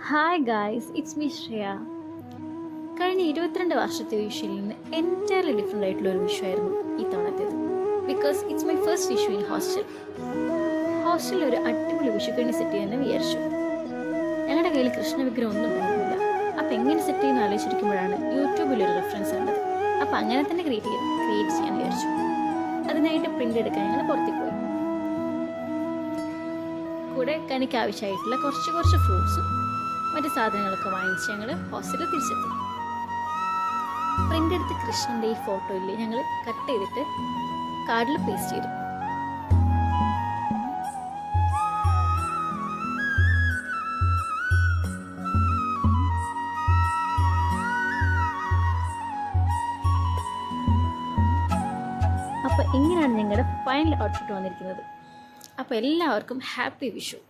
Hi guys, it's me Shreya. കഴിഞ്ഞ 22 വർഷത്തെ വിഷുവിൽ നിന്ന് എൻറ്റയർലി ഡിഫറെൻ്റ് ആയിട്ടുള്ള ഒരു വിഷു ആയിരുന്നു ഈ തവണത്തേത്. Because it's my first Vishu in hostel. ഹോസ്റ്റലിൽ ഒരു അടിപൊളി വിഷുക്കണി സെറ്റ് ചെയ്യാമെന്ന് വിചാരിച്ചു. ഞങ്ങളുടെ കയ്യിൽ കൃഷ്ണ വിഗ്രഹം ഒന്നും ഉണ്ടായിരുന്നില്ല. അപ്പം എങ്ങനെ സെറ്റ് ചെയ്യുന്ന ആലോചിച്ചിരിക്കുമ്പോഴാണ് യൂട്യൂബിലൊരു റെഫറൻസ് കണ്ടത്. അപ്പം അങ്ങനെ തന്നെ ക്രിയേറ്റ് ചെയ്യാൻ വിചാരിച്ചു. അതിനായിട്ട് പ്രിൻ്റ് എടുക്കാൻ ഞങ്ങൾ പുറത്തേക്ക് പോയി. കൂടെ കണിക്ക് ആവശ്യമായിട്ടുള്ള കുറച്ച് ഫ്രൂട്ട്സും മറ്റു സാധനങ്ങളൊക്കെ വാങ്ങിച്ച് ഞങ്ങൾ ഹോസ്റ്റലിൽ തിരിച്ചെത്തി. പ്രിൻ്റ് എടുത്ത് കൃഷ്ണൻ്റെ ഈ ഫോട്ടോയിൽ ഞങ്ങൾ കട്ട് ചെയ്തിട്ട് കാർഡിൽ പേസ്റ്റ് ചെയ്തു. അപ്പോൾ ഇങ്ങനെയാണ് ഞങ്ങളുടെ ഫൈനൽ ഔട്ട്ഫിറ്റ് വന്നിരിക്കുന്നത്. അപ്പോൾ എല്ലാവർക്കും ഹാപ്പി വിഷു.